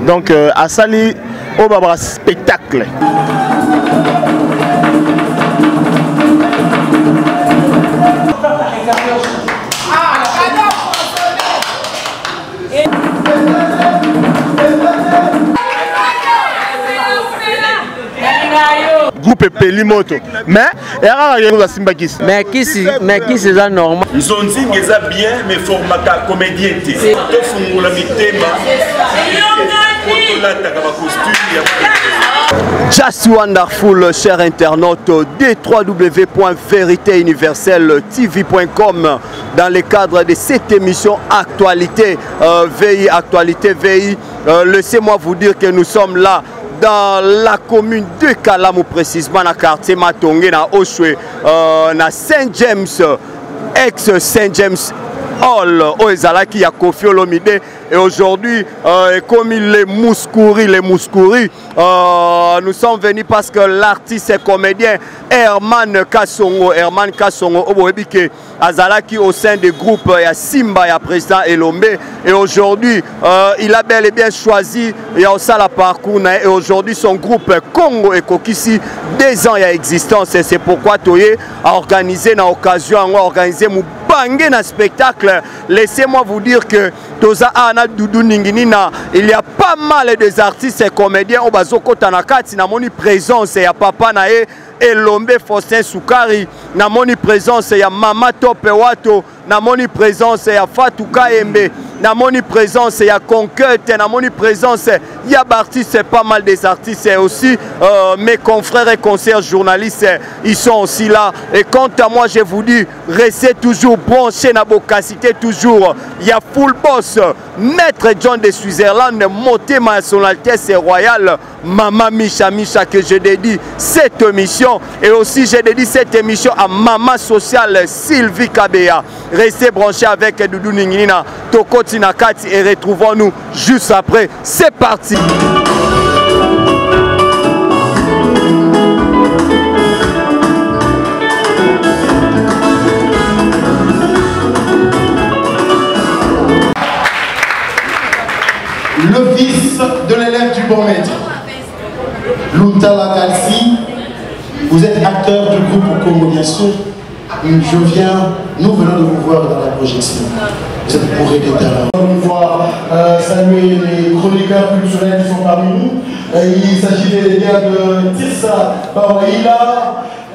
Donc asali au baba spectacle. Groupe Pelimoto. Mais il y a un Simba Kiss. Mais qui c'est ça normal? Ils ont dit que ça bien, mais format comédien. Just wonderful, chers internautes, www.véritéuniverselle-tv.com dans le cadre de cette émission Actualité VI, Actualité VI. Laissez-moi vous dire que nous sommes là dans la commune de Kalamu, précisément dans le quartier Matongé, dans Oshwe, dans Saint James, ex-Saint James Hall, au Ezalaki, à Kofi Olomide. Et aujourd'hui, comme les Mouskouri, nous sommes venus parce que l'artiste et comédien Herman Kassongo, Azalaki au sein du groupe Simba, et président Elombe. Et aujourd'hui, il a bel et bien choisi, il y a aussi la parcours. Et aujourd'hui, son groupe Congo et Kokisi, 2 ans d'existence. Et c'est pourquoi Toye a organisé une occasion, a organisé un spectacle. Laissez-moi vous dire que Toza Ana Doudou Ninginina, il y a pas mal des artistes et comédiens au Bazoko Tanakati, na moni présence, il y a Papa Nae, Elombe Faustin Soukari, na moni présence, il y a Mama Topewato, na moni présence, il y a Fatou Kaembe, na moni présence, il y a Conquête, na moni présence, il y a artistes, pas mal des artistes et aussi mes confrères et concerts journalistes, ils sont aussi là. Et quant à moi, je vous dis, restez toujours branchés dans vos capacités, toujours. Il y a Full Boss, Maître John de Switzerland, Motema son Altesse Royale, Maman Micha que je dédie cette émission. Et aussi, je dédie cette émission à Maman Sociale Sylvie Kabea. Restez branchés avec Doudou Ninginina, Tokoti Nakati et retrouvons-nous juste après. C'est parti. Le fils de l'élève du bon maître, Loutala Kalsi, vous êtes acteur du groupe Congo, bien sûr. Nous venons de vous voir dans la projection. Vous êtes bourré de talent. Une fois saluer les chroniqueurs culturels qui sont parmi nous. Il s'agit des gars de Tissa Bawaïla.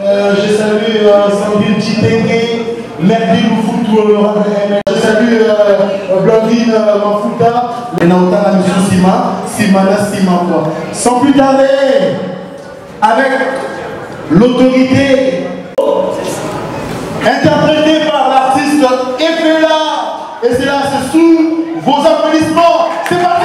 Je salue Sandrine Chitenge, Merdi Loufoutou, je salue Blandine Mafuta, et Naotala M. Simana Simamba. Sans plus tarder, avec l'autorité interprété par l'artiste Efela, et c'est là, c'est sous vos applaudissements. C'est parti!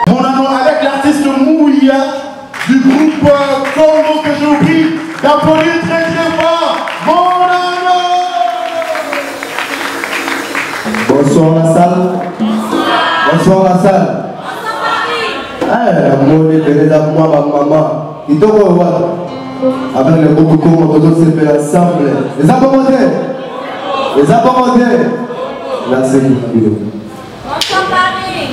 Mon amour avec l'artiste Mouya du groupe Congo que j'ai oublié d'applaudir très très fort. Mon amour. Bonsoir la salle. Bonsoir la salle. Maman. Il doit voir. Avec le groupe Congo, on doit se faire ensemble. Les apparentés. Les apparentés. Merci beaucoup. Bonsoir Paris.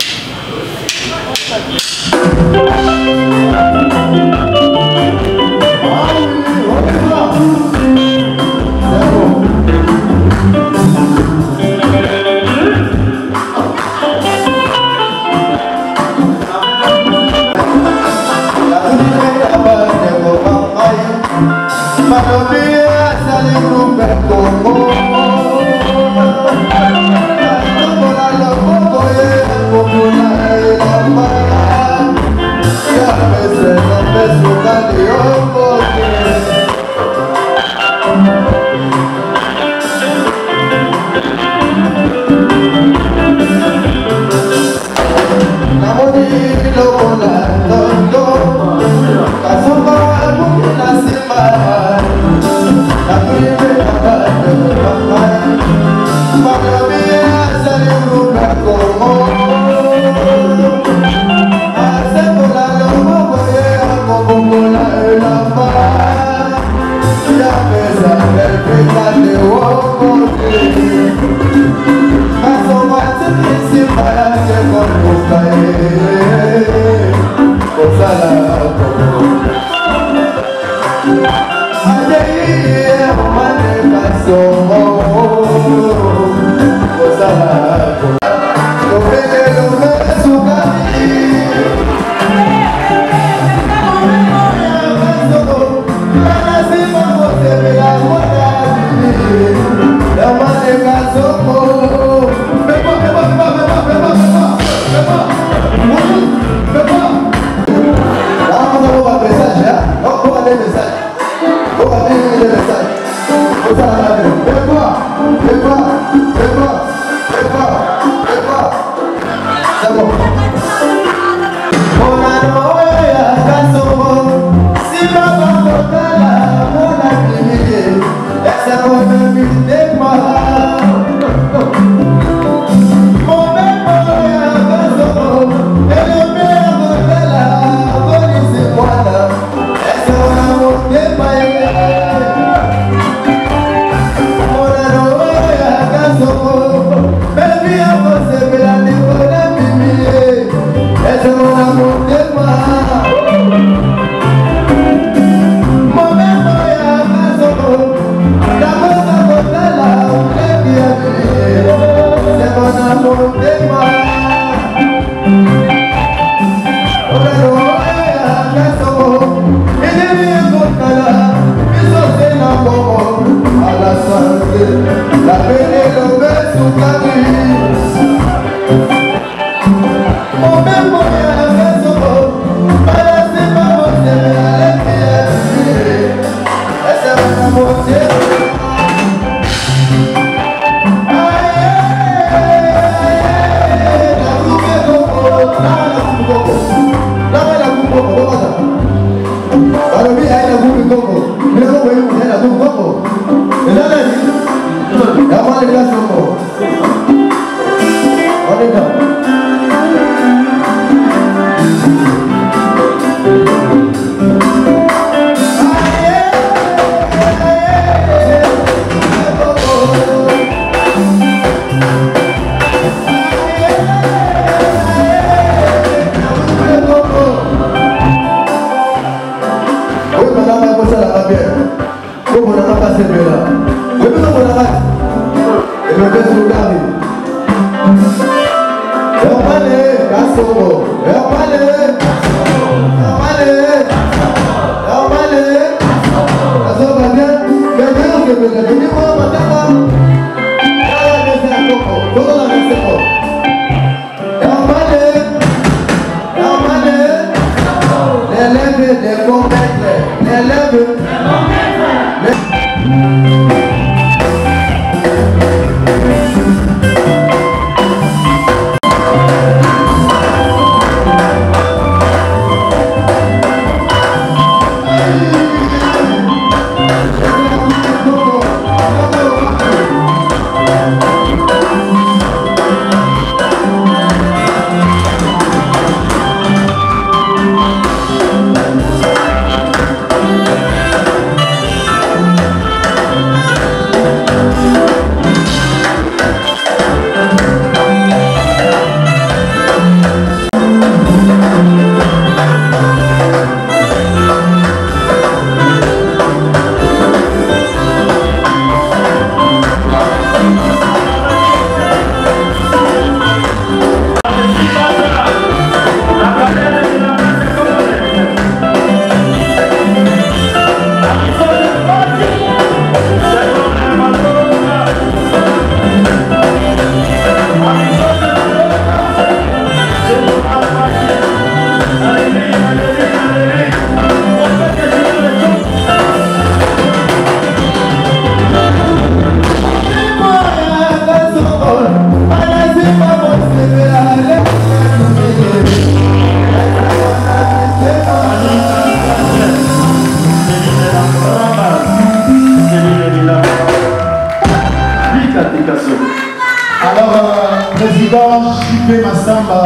président JP Massamba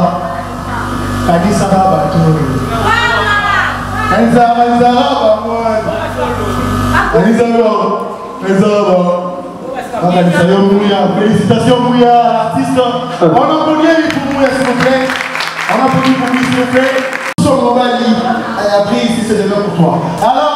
Kanisa Bato. Kanisa félicitations Mouya, l'artiste. On applaudit pour Mouya s'il vous plaît. On applaudit pour lui s'il vous plaît. Son Mobali a pris ici c'est demain pour toi. Alors.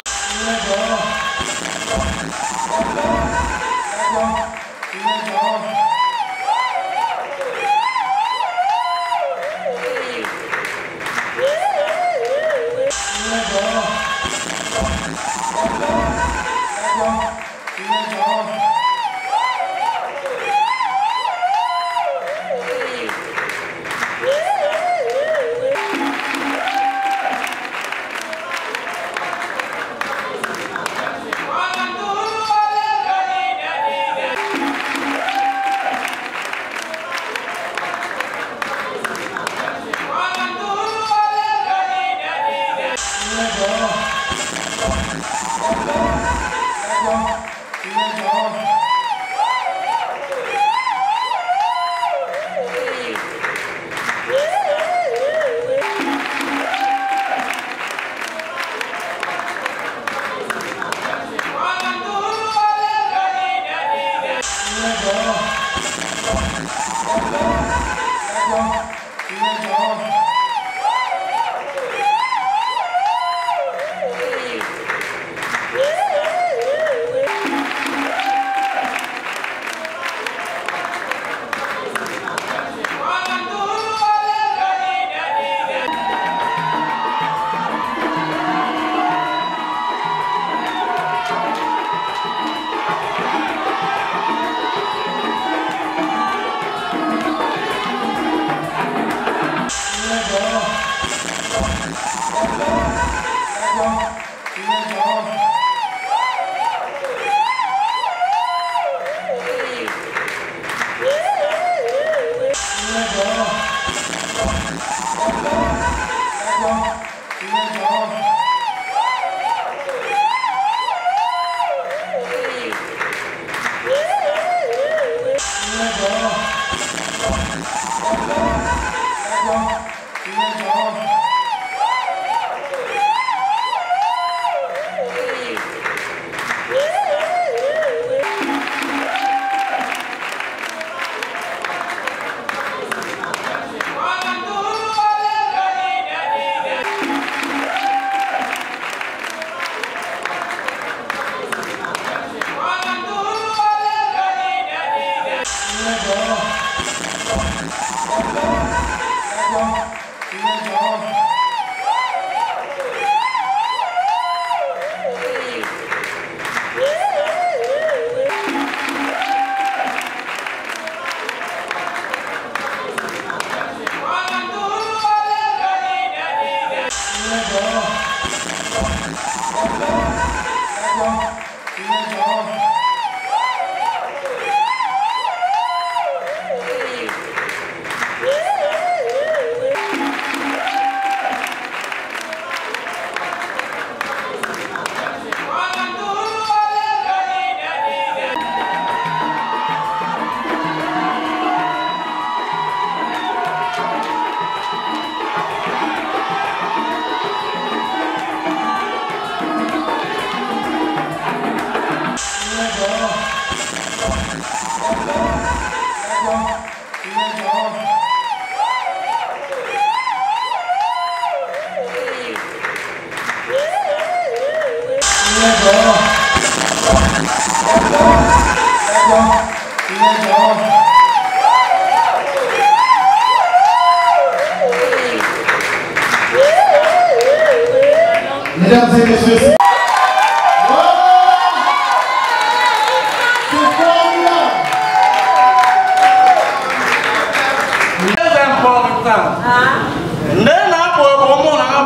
Mesdames et messieurs, c'est formidable. Très important.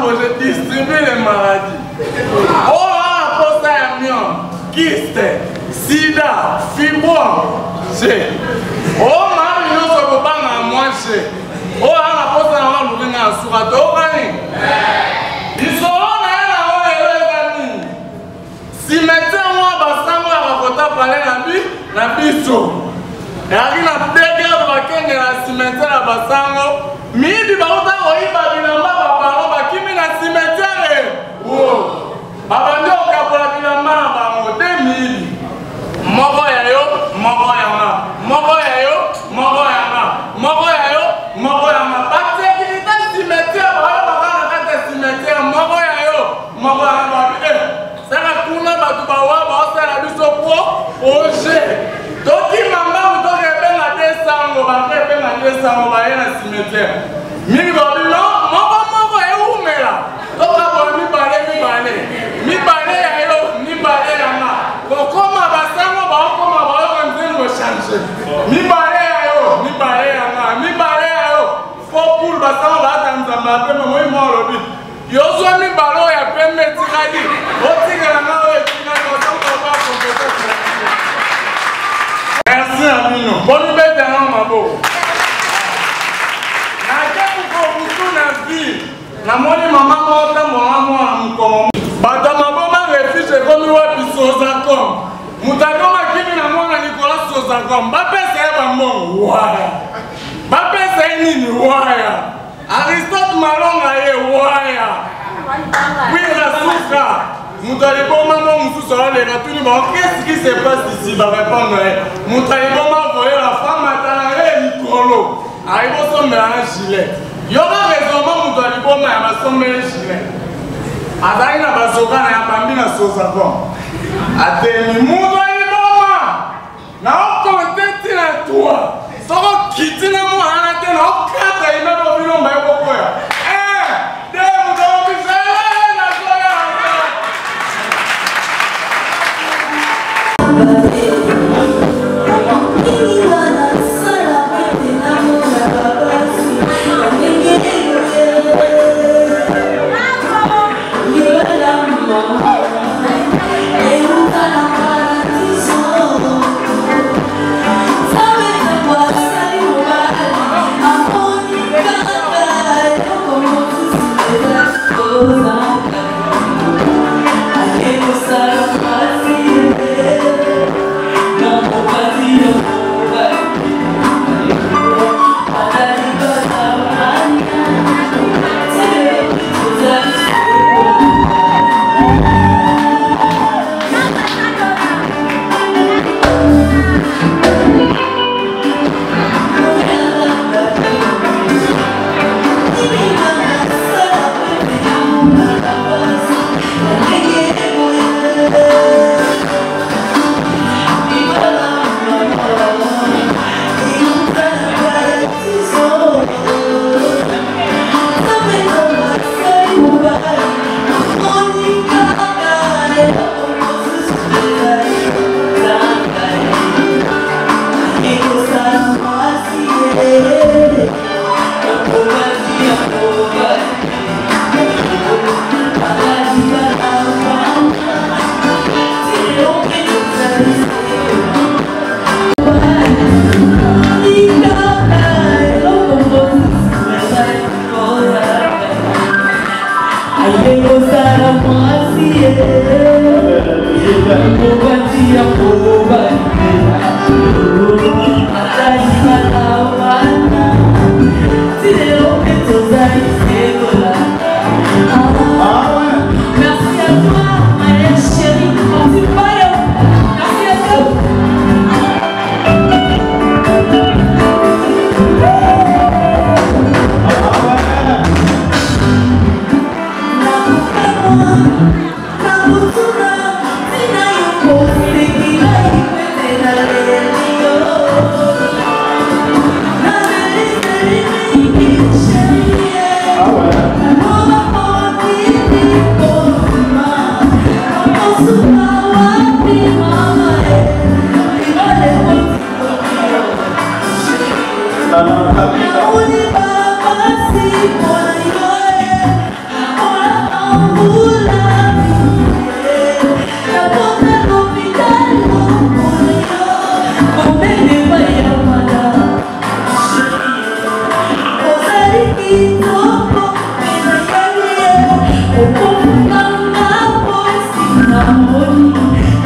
Je distribue les maladies. On a posé un million. Kyste, sida, fibrome. On a mis nos copains à manger. On a posé un million à Sourato. Ils sont là, si maintenant moi, je vais parler la biso. yaki na dégâts bakenge na cimetière ya basango midi bauta koyiba bilamba baparo bakimi na cimetière babandi okabola bilamba na bango 2000 moko ya yo moko yanga moko ya yo moko yanga moko ya yo moko yanga basekirite cimetière bayo bakana kati ya cimetière moko ya yo moko yanga saka kuna bato bawa baosala biso po oje toki mambangu toki ebenga te sango bake ebenga te sango baye na cimetière mingi babi no moko eumela tokabola mibale ya yo mibale yanga kokoma basango baokoma baoka nzengo change mibale ya yo mibale ya yo fo pour basango baata nzamba pembe moi molobi yozwa mibale oyo ya pembe etikali otikala nga oyo etikali osango ba kompetence. Merci Amino. Bonne bête dans ma beau. Na kebu ko butu na vie. Na moni mama mota mwa mkongo. Bata maboma refuge komi wapi Sozakom. Mutakoma kimi na mwana Nicolas Sozakom. Ba pesa ya bambongo. Waya. Ba pesa nini waya. Aristote Malonga ye waya. Kwira suka. Moutaliboma non mususu les ratuni bon qu'est-ce qui se passe ici va répondre Moutaliboma voyait la femme attalée Nicolo arrive au sommet un gilet yoga raisonnement Moutaliboma ya basombe gilet azali na basoka na ya bambi na Sozakom atemi Moutaliboma na okonte tina toi soko kitina mo ana te na okata ina do bilomba ekokoya de Moutaliboma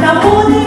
Namoni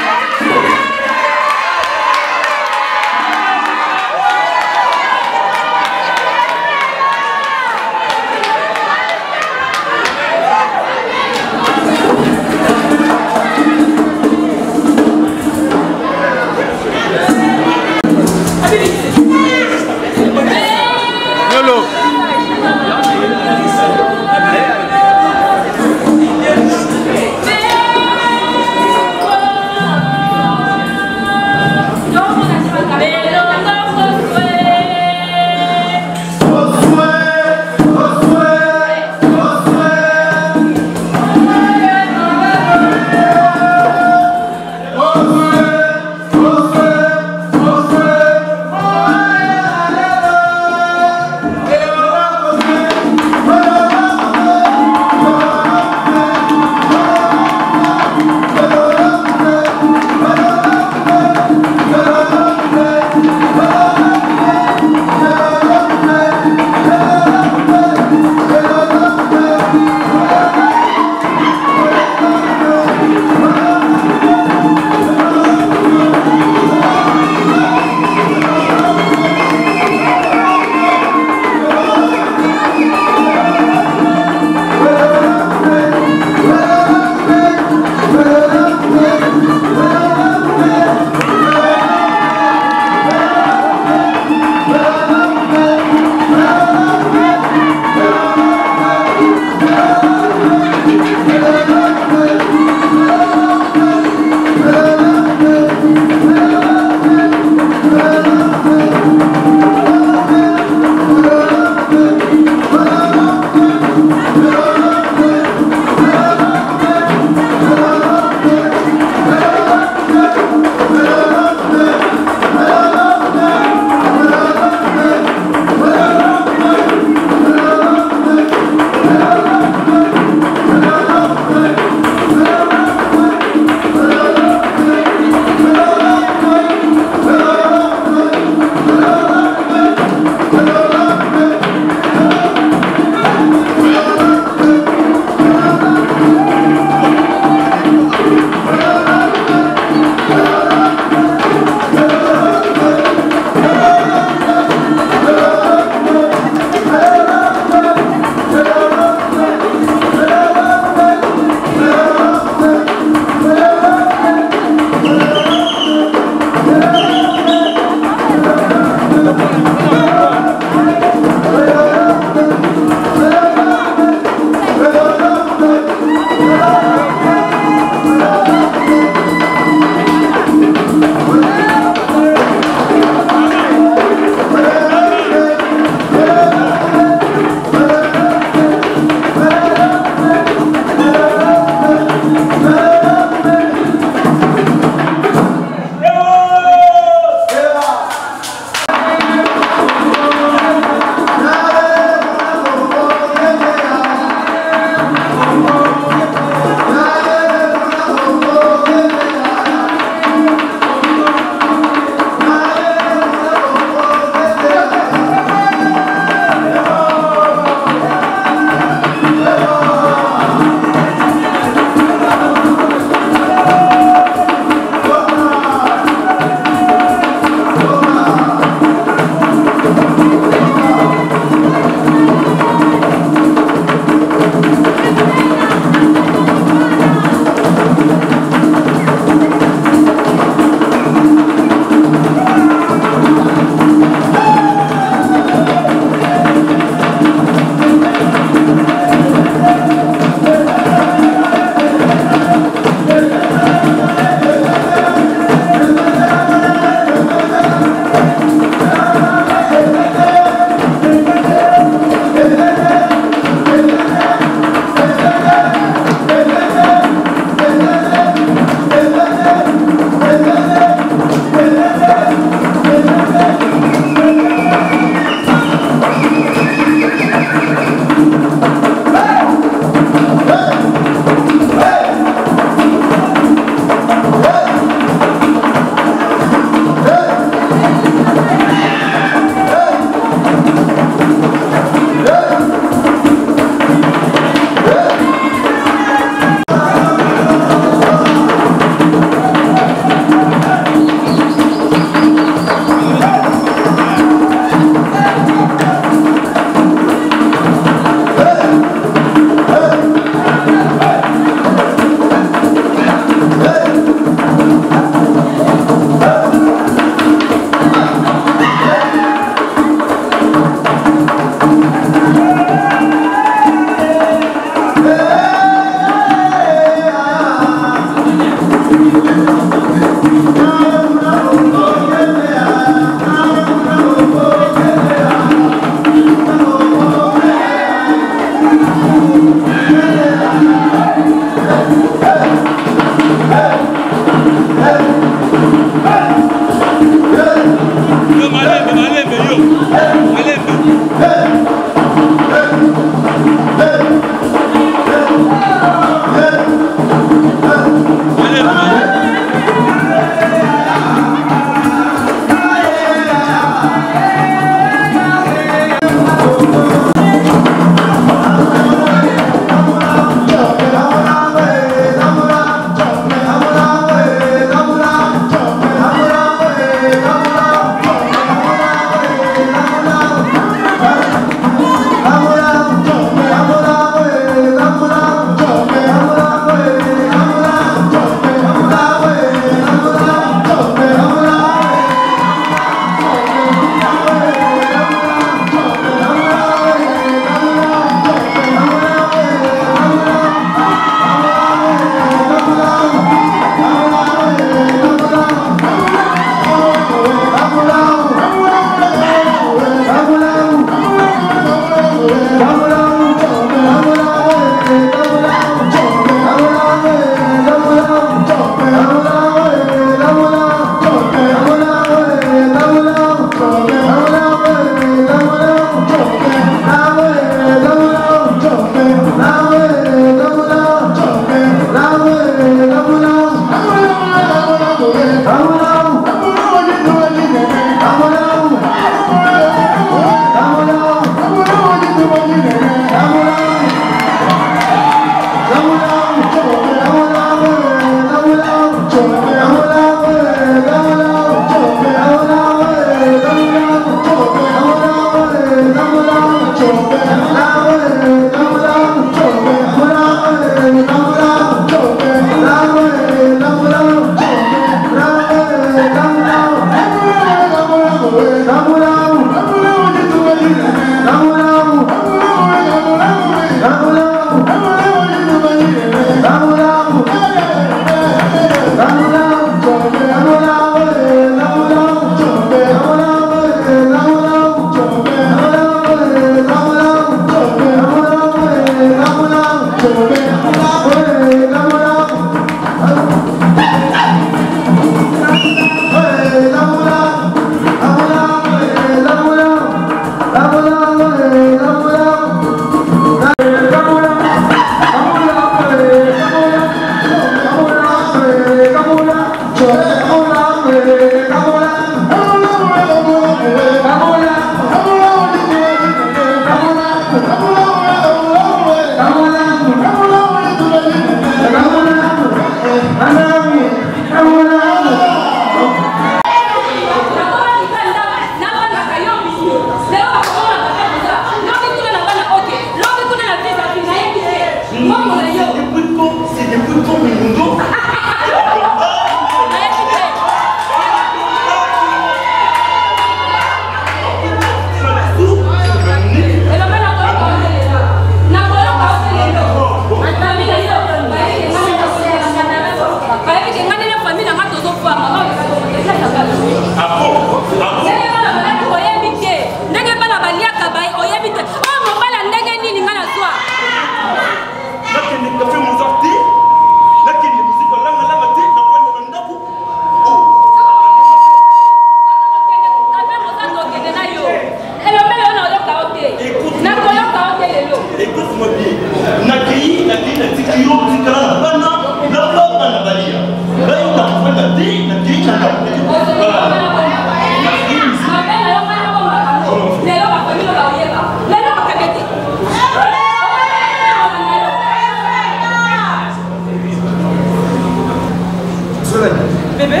Bébé?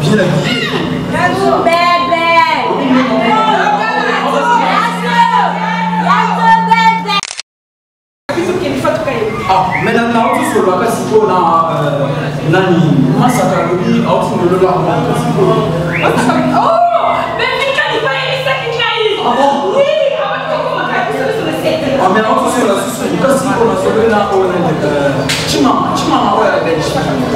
Bien habillé. Ah, maintenant, on se voit si on a Nani, Massaka, Loli, Outfit de l'Ola, oh, mais quand il va y ça qui arrive. Ah bon? Oui, ah, mais on se voit si on a sauvé là, on a Chima, ouais,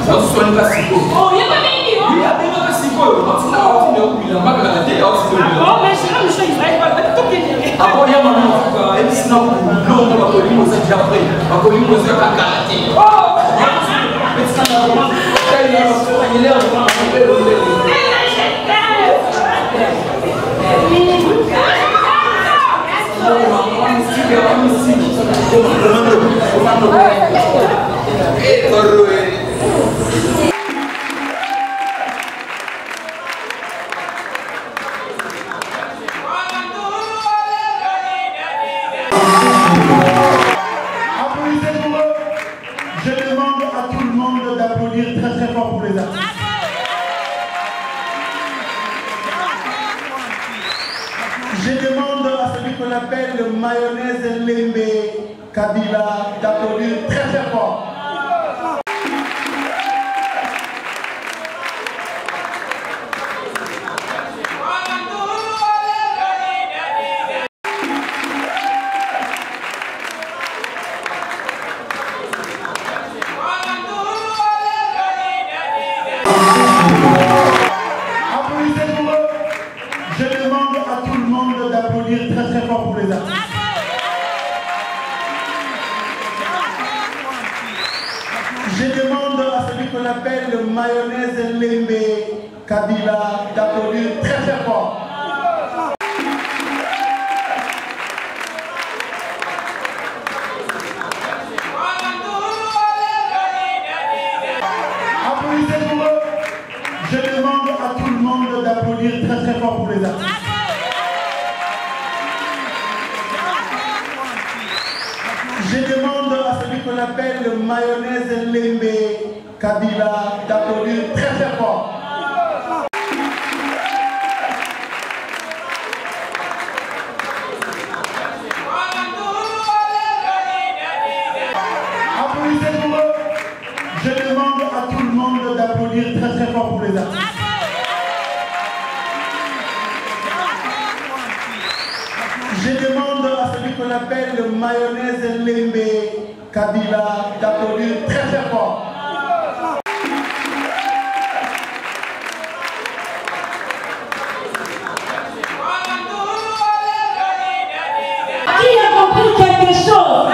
on se voit là, si oh, il y a pas de il y a des gens qui sont là, on se voit il y a pas de télé, on se voit. Oh, mais je ne sais pas, ah bon, il y a maman, et puis sinon, l'eau, on va coller, on s'est déjà prêt. On va coller, on s'est déjà gâté. Oh! Mais c'est ça, on va faire il est là, on va faire Je demande à tout le monde d'applaudir très très fort pour les artistes. Je demande à celui qu'on appelle le mayonnaise Lembe Kabila d'applaudir très très fort. Je demande à tout le monde d'applaudir très très fort pour les artistes. Je demande à celui qu'on appelle le mayonnaise Lembe Kabila d'applaudir très très fort. Applaudissez pour eux. Je demande à tout le monde d'applaudir très très fort pour les artistes. Je demande à celui qu'on appelle le mayonnaise Lembe Kabila d'applaudir très très fort. Applaudissez pour eux. Je demande à tout le monde d'applaudir très très fort pour les artistes. Je demande à celui qu'on appelle le mayonnaise Lembe Kabila d'applaudir très très fort. Qui a compris quelque chose?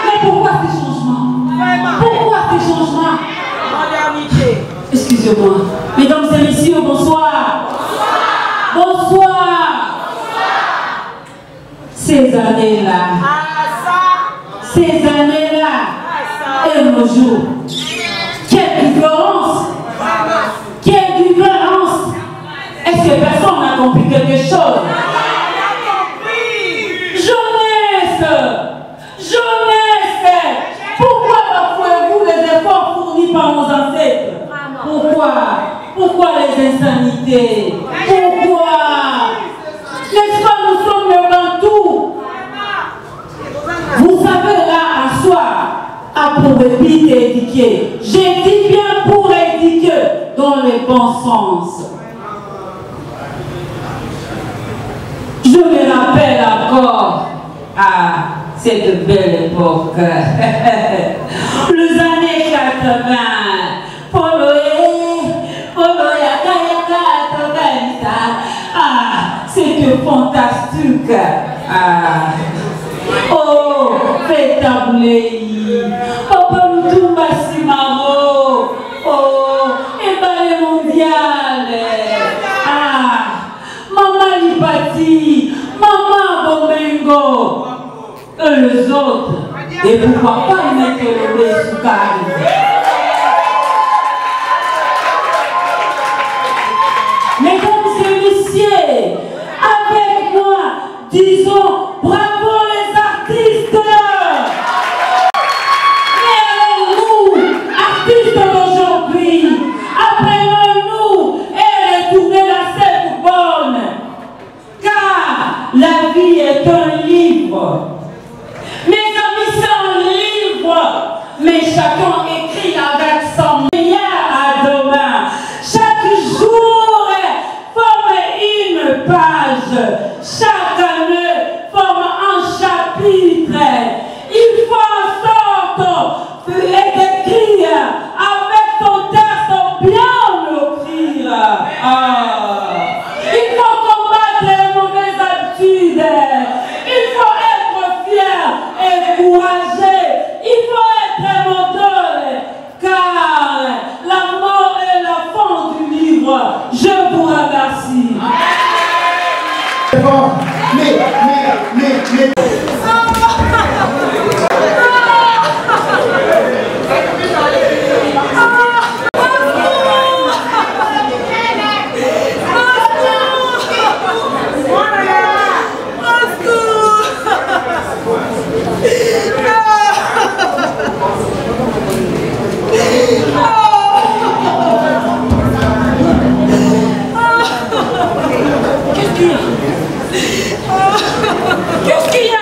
Mais pourquoi ces changements? Pourquoi ces changements? Modernité. Excusez-moi. Mesdames et messieurs, bonsoir. Bonsoir. Ces années-là, et nos jours, quelle différence! Quelle différence! Est-ce que personne n'a compris quelque chose? Jeunesse! Jeunesse! Pourquoi bafouez-vous les efforts fournis par nos ancêtres? Pourquoi les insanités? Pourquoi? N'est-ce pas, nous sommes le Bantou? Vous savez là, à soi, à pour éduquer. J'ai dit bien pour éduquer dans le bon sens. Je me rappelle encore à cette belle époque, les années 80. C'était fantastique. Oh, Fétaboulé. Papa Loutoumba Simaro. Oh, et ballet mondial. Maman Lipati. Maman Bomengo. Et les autres. Et pourquoi pas mettre le blé sous carré? Mesdames et messieurs, avec moi, disons bravo les artistes. Mais alors nous, artistes d'aujourd'hui, après suivre. Je vous remercie. Mais... Qu'est-ce qu'il y a?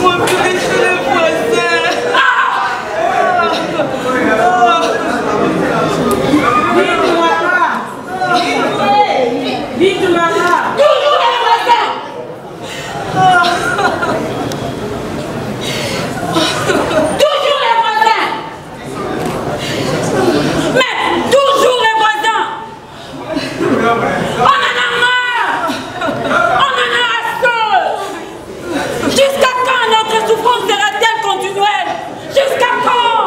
Mon bébé, c'est le voisin. Vite, maman. Vite, maman. Toujours les voisins. Toujours les voisins. Mais toujours les voisins. On en a marre. On en a assez. Jusqu'à quand notre souffrance sera-t-elle continuelle? Jusqu'à quand?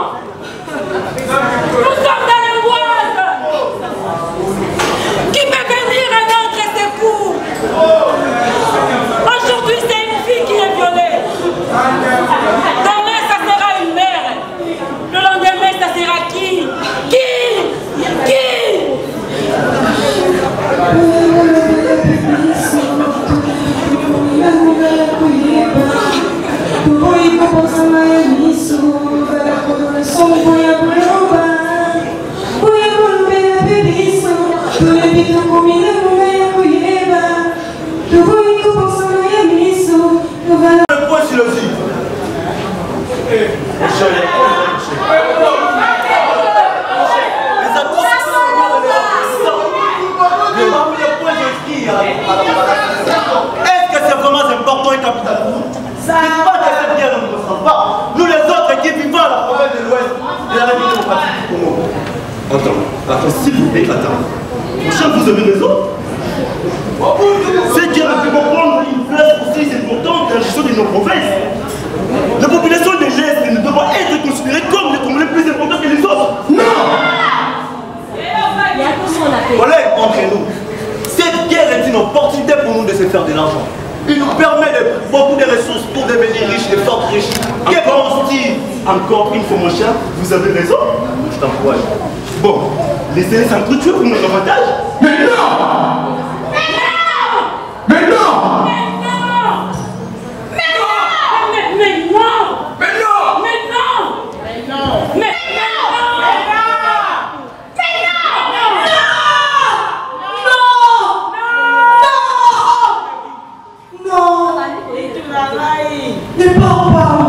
Nous sommes dans l'angoisse. Qui peut venir à notre secours? Aujourd'hui, c'est une fille qui est violée. Demain, ça sera une mère. Le lendemain, ça sera qui? Qui? Le point sur le vide. Est-ce que c'est vraiment important et capital pour nous? C'est pas que cette guerre ne nous ressemble pas. Nous les autres qui vivons à la province de l'Ouest de la République démocratique du Congo. Attends, s'il vous plaît, attends. Prochain, vous avez raison. Cette guerre ne peut pas prendre une place aussi importante dans la gestion de nos provinces. La population de l'Est ne doit pas être considérée comme les Congolais plus importants que les autres. Non! Voilà, entre nous. Cette guerre est une opportunité pour nous de se faire de l'argent. Il nous permet de beaucoup de ressources pour devenir riches, de fortes riches. Que pense-t-il? Encore une fois, mon cher, vous avez raison. Je t'encourage. Bon, laissez-les s'entretuer pour notre avantage. Mais non! Mais non! Ne parle pas.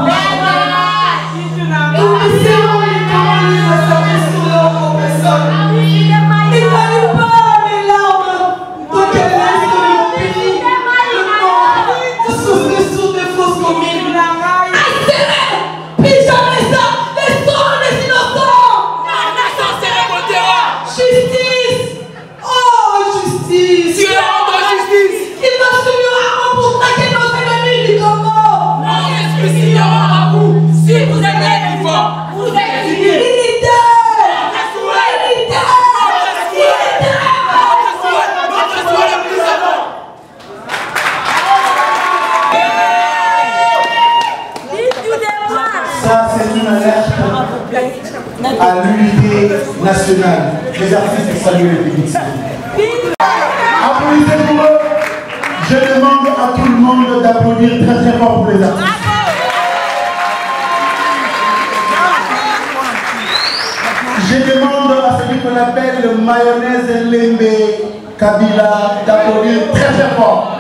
À l'unité nationale. Les artistes saluent le public. Applaudissez pour eux. Je demande à tout le monde d'applaudir très très fort pour les artistes. Je demande à celui qu'on appelle le mayonnaise Lembe Kabila d'applaudir très très fort.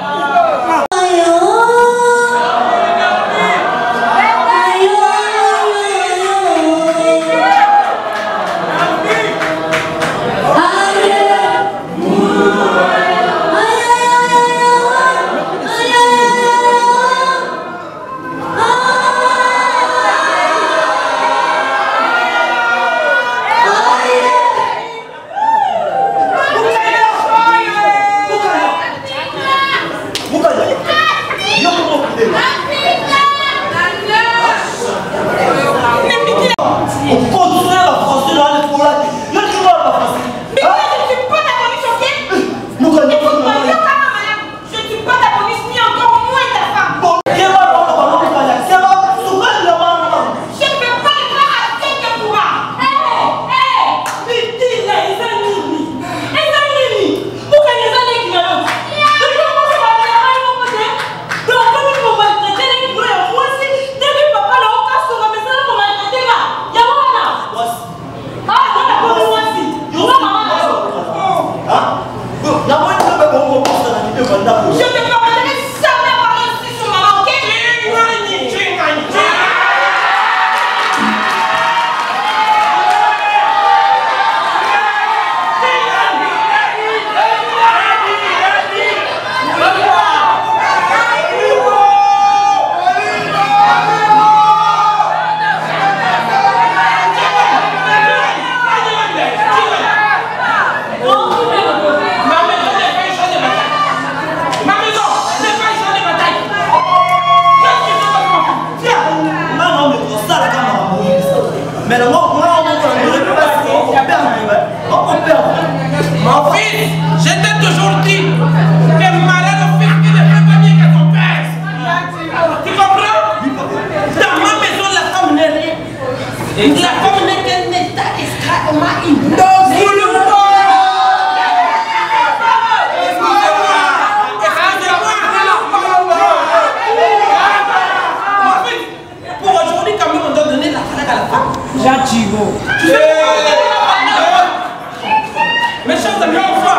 La femme n'est qu'un état extrêmement hypnose. Pour aujourd'hui, quand même, on doit donner la falaise à la femme. Jean Thibault. Mes chers amis, bonsoir.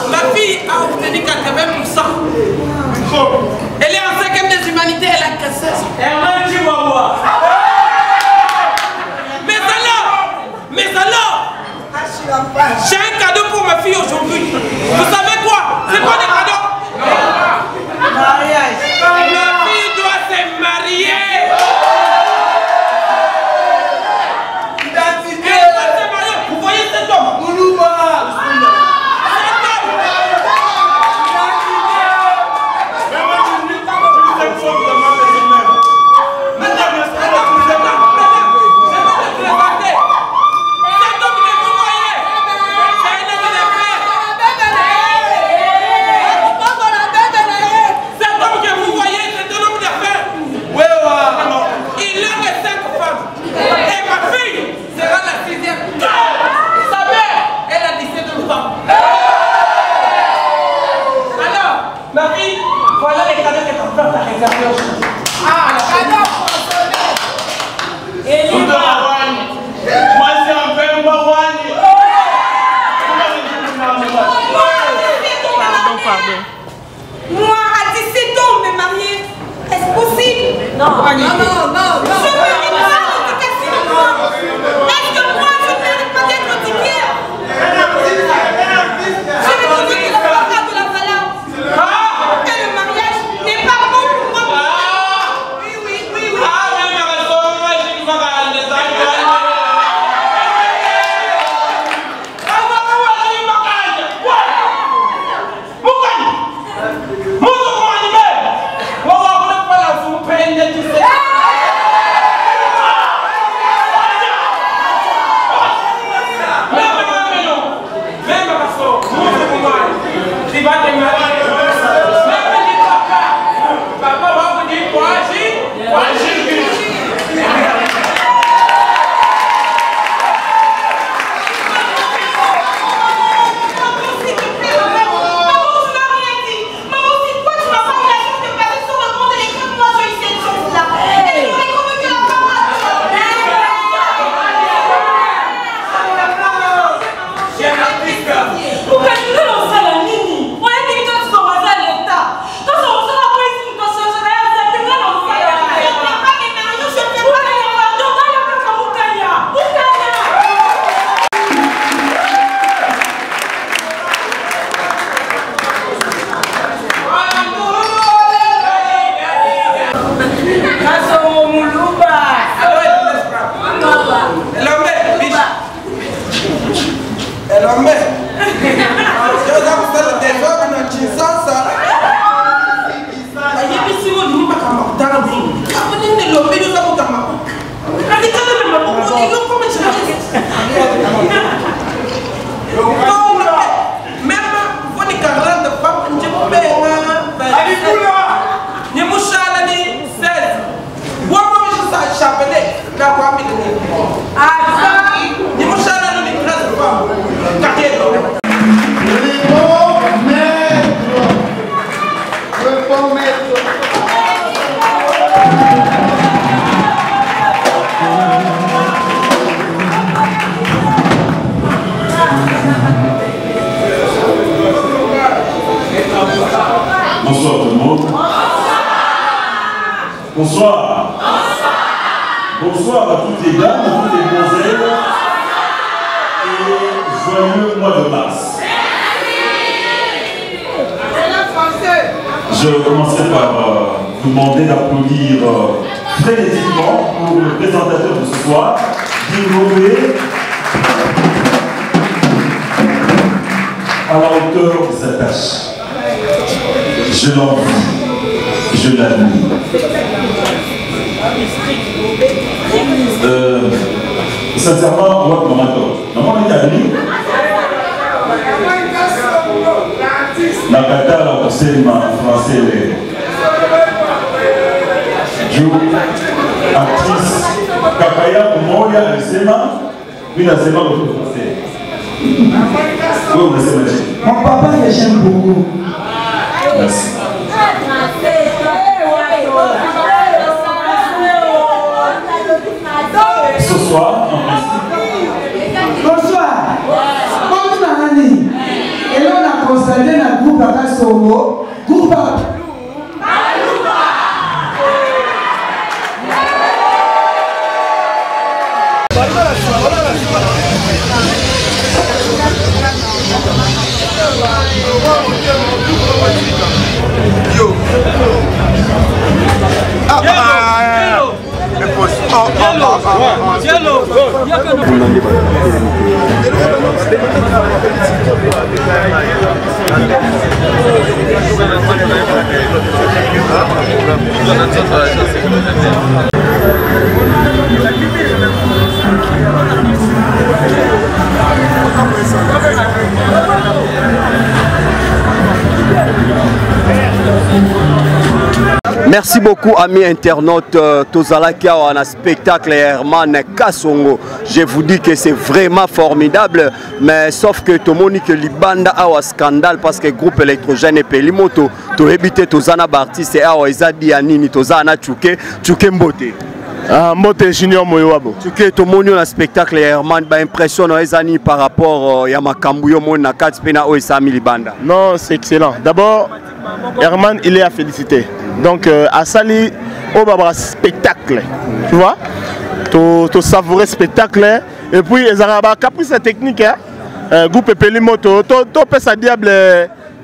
Ma fille a obtenu 80%. Elle est en 5e des humanités, elle a 16 ans. Mais alors, j'ai un cadeau pour ma fille aujourd'hui. Vous savez quoi? C'est quoi des cadeaux? Mariage. Ma fille doit se marier. Vous voyez cet homme? Moi, à 17 ans, on me marier. Est-ce possible? Non. Je me dis est-ce que moi, je ne mérite pas d'être antiquaire? Je vais vous dire que la femme de la valeur. Et le mariage n'est pas bon pour moi. Oui. Bonsoir tout le monde. Bonsoir. Bonsoir à toutes les dames, à toutes les demoiselles. Et joyeux mois de mars. Je commencerai par vous demander d'applaudir frénétiquement pour le présentateur de ce soir, d'innover à la hauteur de sa tâche. Je l'envie, je l'admire. Sincèrement, moi, maman, il y a venu. Nakata, la conseil français. actrice Kakaya Moya Sema, une Sema de français. Mon papa, je j'aime beaucoup. Merci. Ce soir, en principe. Bonsoir. Bonjour Annie. Et là, on a constaté le groupe à Kassongo. Groupe à... Merci beaucoup amis internautes, Tozalaki en un spectacle Herman Kassongo. Je vous dis que c'est vraiment formidable, mais sauf que tout le monde que Libanda a un scandale parce que le groupe électrogène et Pelimoto, tu habité Tozana Bartis et a Ezadi Anini, Tozana Tchouke Mbote. Mbote Junior Moyoabo. Tchouke tout le monde a un spectacle Herman, bah impression Ezani par rapport à Yamakambuyo Mona Katspena Oesami Libanda. Non, c'est excellent. D'abord, Herman, il est à féliciter. Donc, à Sali, au Baba spectacle, tu vois, tu savourer spectacle. Et puis, ils ont caprice technique, groupe Pelimoto, tu peux sa diable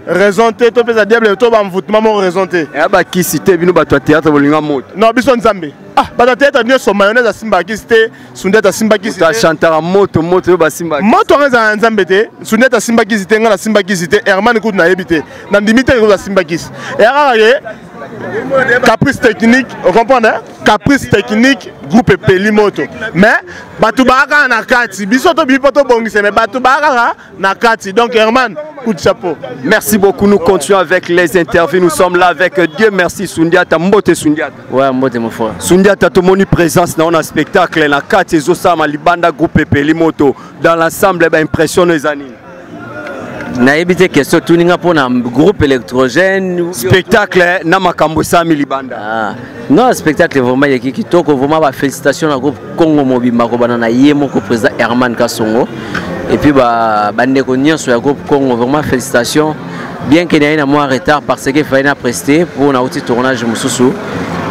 raison, tu peux sa diable, tu vas m'envoûtement raison. Et bah, qui cité, nous, bah, toi, théâtre, non, bison Nzambe. Ah, bah, théâtre, nous sommes mayonnaise à Simba qui c'était, Sundet à Simba qui c'était. Tu as chanté à moto, bah, Simba. Moto, on a Nzambe, Sundet à Simba qui c'était, on a Simba qui c'était, Herman, écoute, n'a habité. Dans Dimitri, on a Simba qui c'était. Et caprice technique, vous comprenez? Caprice technique, groupe Pelimoto. Mais, Batoubaraka Nakati, Bisoto Bipoto Bongise, mais Batoubaraka Nakati. Donc, Herman, coup de chapeau. Merci beaucoup. Nous continuons avec les interviews. Nous sommes là avec Dieu merci Sundiata, Mbote Sundiata. Ouais, Mbote mon frère. Sundiata, tout le monde présence dans un spectacle, Nakati, Zosama, Libanda, groupe Pelimoto. Dans l'ensemble, impression les années. Na évité question tuninga pour un groupe électrogène spectacle na makambo sami libanda. Non, spectacle vraiment yaki kitoko vraiment ba félicitations au groupe Congo Mobimba ko banana yemo ko président Herman Kassongo et puis ba ndeko nyonso ya groupe Congo vraiment félicitations bien qu'il y ait un mois retard parce que fallait na prester pour un outil tournage mususu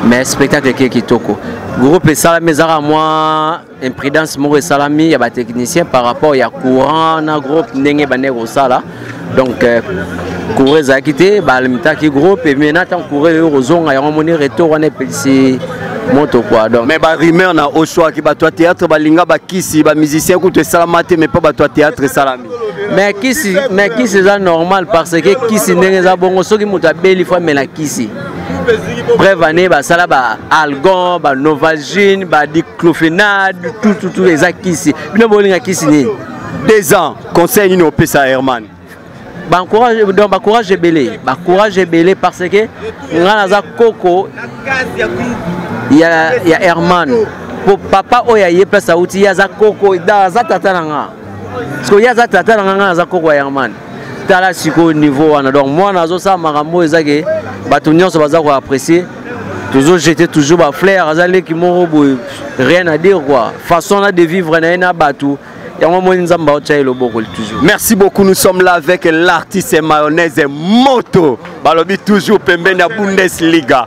mais spectacle kitoko. Groupe et Salami Zara moi imprudence mo Salami ya ba technicien par rapport ya courant na groupe ndenge baneko sala donc courir za quitté ba limita ki groupe et maintenant tant courir rozonga ya moni retour on est petit moto quoi donc mais ba rumeur na au choix ki ba toi théâtre ba linga ba kisi ba musicien ko te salamate mais pas ba toi théâtre Salami mais kisi c'est normal parce que kisi ndenge za bongo soki moto abeli fois mais la kisi bref année bah ça là bah algon bah novagine bah diclofenac tout les akisi bino bolinga kisi ni 2 ans conseil ni au pesa Herman bah courage donc bah courage belé parce que ngana za koko il y a Herman pour papa oya yepa sa outil ya za koko da za tata nanga parce que ya za tata nanga za koko Herman tala siko niveau wana donc moi nazo sa makambo ezake bato nyonso baza ko apprécier toujours jeter toujours ba fleur azali ki morobo rien à dire quoi façon là de vivre na bato ya mo nzamba otchaye loboko toujours. Merci beaucoup, nous sommes là avec l'artiste mayonnaise moto balobi toujours pembeni ya Bundesliga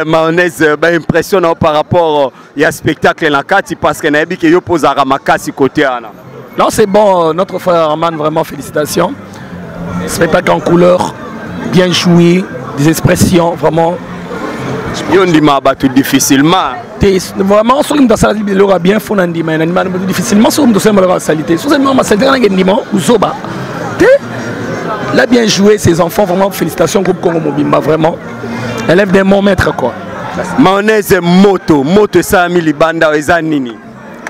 mayonnaise ba impressionnant par rapport ya spectacle na kati parce que na yebi ke yo posara makasi côté ana. Non, c'est bon, notre frère Herman, vraiment félicitations. Spectacle en couleur, bien joué, des expressions, vraiment. On dit tout difficilement. Vraiment, ce qui me sali l'aura bien fait, on dit mais difficilement, ce qui me semble la salité. Ce qui me semble la dimanche ou soba. Là bien joué, ces enfants, vraiment félicitations groupe Congo Mobimba, vraiment. Élève des bons maîtres quoi. Mayonnaise moto Sami Libanda ezanini.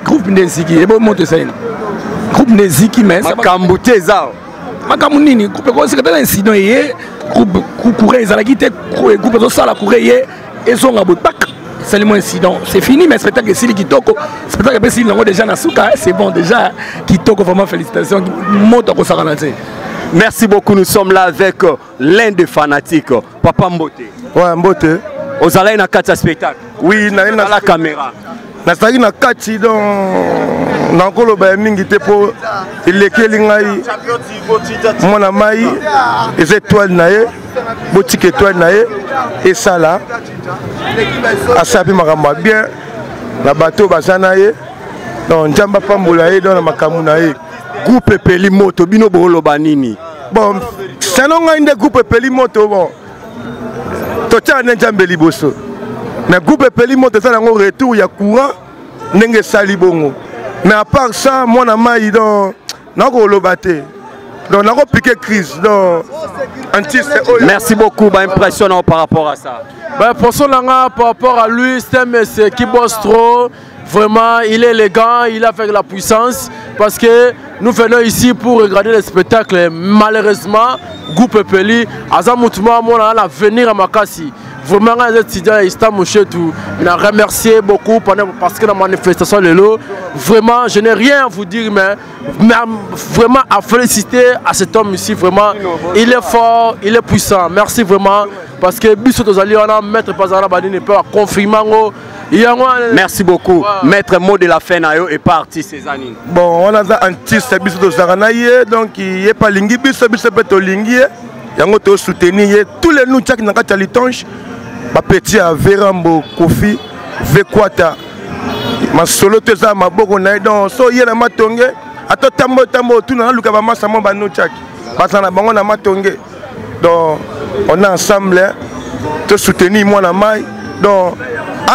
Groupe Neziki, et bon moto ça. Groupe Neziki mais ça Makambute zao. Makamunini, groupe quoi c'est un incident hier, groupe courir ezalaki te groupe zo sala courir hier et son ngabo tak. seulement incident. C'est fini, mais spectacle ici, Kitoko. Spectacle ici, déjà Nasuka, c'est bon, déjà Kitoko, vraiment félicitations. Merci beaucoup, nous sommes là avec l'un des fanatiques, Papa Mbote. Ouais, Mbote. Vous allez dans le spectacle? Oui, dans la caméra. Nazali na kati donc nakolo ba mingi te po elekeli ngai mona mai les étoiles nae boutique étoile nae et ça là asapi makamba bien na bateau basana ye donc njamba pambola ye dans makamu nae groupe Peli Moto bino bolo banini bon c'est non ngai groupe Peli Moto bon to tane njambe liboso. Mais groupe Peli Moto ça nango retour ya courant ndenge sali bongo. Mais à part ça moi na mai donc nako lobate. Donc nako piqué crise donc merci beaucoup, bah, impressionnant par rapport à ça. Bah, pour son par rapport à lui, c'est un monsieur qui bosse trop. Vraiment, il est élégant, il a fait de la puissance. Parce que nous venons ici pour regarder les spectacles. Malheureusement, groupe Peli, Azamoutma, moi, on a venir à Makassi. Vraiment, les étudiants, ils sont mouchés tout. Je remercie beaucoup parce que la manifestation est là. Vraiment, je n'ai rien à vous dire, mais vraiment à féliciter à cet homme ici. Vraiment, il est fort, il est puissant. Merci vraiment. Parce que Bissot Ozali, on a maître Pazara Badine peut confirmer. Merci beaucoup. Ouais. Maître mot de la fin est parti ces années. Bon, on a un artiste Bissot Ozaranaye, donc il n'est pas lingi, Bissot Lingi. Il y a soutenir tous les nous qui n'ont litonge. Ma petit à Verambo, Kofi, Vekwata, ma solo teza ma boko na donc so yena matonge ato tambo tout na luka ba masa mo ba no chaki basana bango na matonge donc on est ensemble te soutenir moi na mai donc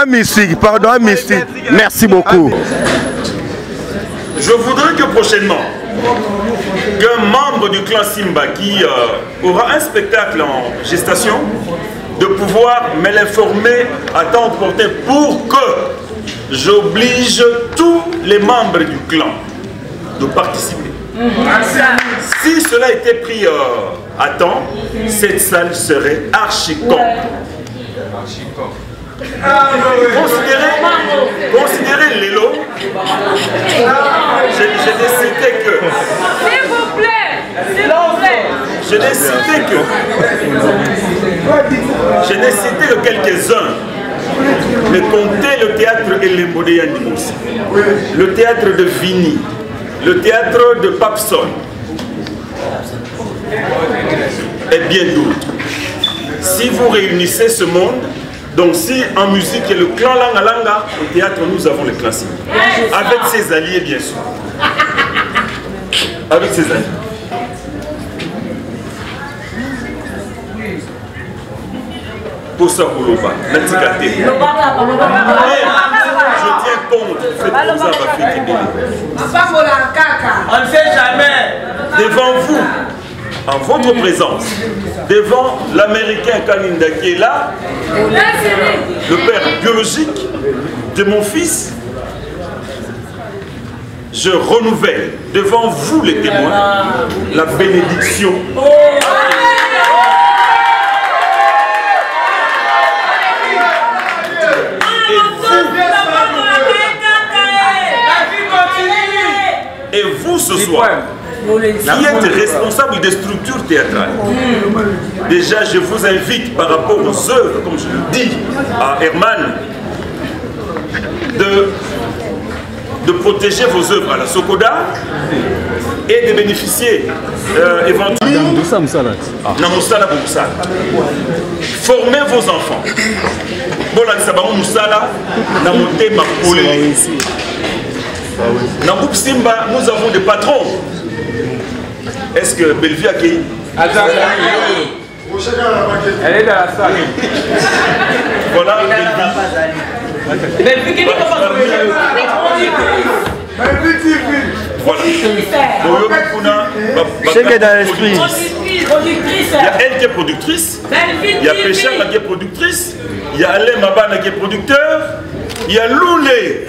amisig pardon amisig merci beaucoup. Je voudrais que prochainement qu'un membre du clan Simba qui aura un spectacle en gestation de pouvoir me l'informer à temps porté pour que j'oblige tous les membres du clan de participer. Si cela était pris à temps, cette salle serait archi-con. Considérez l'élo. Je décidais que... S'il vous plaît, s'il vous plaît. Je n'ai cité que quelques-uns, mais comptez le théâtre Elembo de Yandimousi, le théâtre de Vini, le théâtre de Papson, et bien d'autres. Si vous réunissez ce monde, donc si en musique il y a le clan Langa Langa, au théâtre nous avons le classique, avec ses alliés bien sûr, avec ses alliés. Pour ça, pour le bas, la ticate. Je tiens compte du fait que vous avez fait Tibéli. On ne sait jamais. Devant vous, en votre présence, devant l'Américain Kalinda qui est là, le père biologique de mon fils, je renouvelle devant vous les témoins la bénédiction. Et vous ce soir, qui êtes responsable des structures théâtrales, déjà je vous invite par rapport aux œuvres, comme je le dis à Herman, de protéger vos œuvres à la Sokoda et de bénéficier éventuellement formez vos enfants. Dans groupe Simba, nous avons des patrons. Est-ce que Bellevue a qui? Elle est dans la salle. Voilà, Bellevue qui est dans l'esprit. Il y a elle qui est productrice, il y a Pécha qui est productrice, il y a Alain Mabana qui est producteur, il y a Loulé.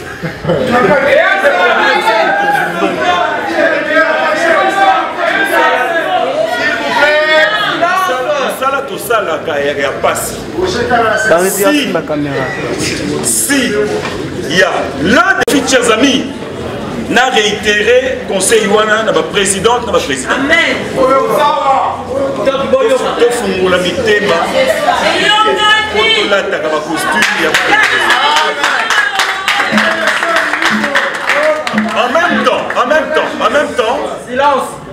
Ça là tout salaka ya passe. Si il y a l'un des filles, chers amis, n'a réitéré conseil wana na présidente na président. Amen. Tofungula mitema. Kotolata ka costume ya. En même temps,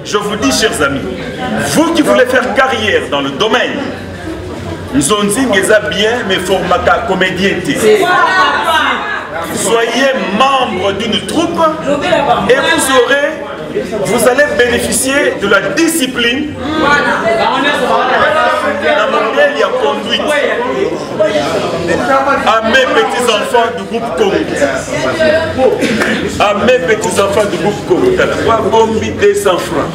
je vous dis, chers amis, vous qui voulez faire carrière dans le domaine, Nzonzi Ngeza bien, mais formaka comédien. Soyez membre d'une troupe et vous allez bénéficier de la discipline dans modèle et conduite à mes petits-enfants du groupe Congo. À mes petits-enfants du groupe Congo. Bombi 200 francs.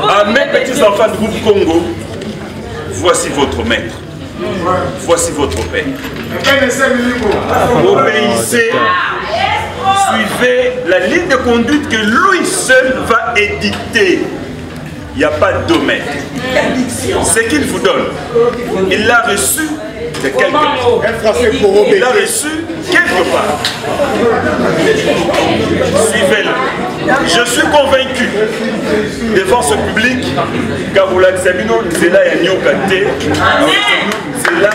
À mes petits-enfants du groupe Congo, voici votre maître. Voici votre père. Obéissez, suivez la ligne de conduite que lui seul va édicter. Il n'y a pas de domaine. Ce qu'il vous donne, il l'a reçu de quelqu'un. Il l'a reçu quelque part. Suivez-le. Je suis convaincu devant ce public, Kaboula Sabino, c'est là, il y a Nyokate, c'est là.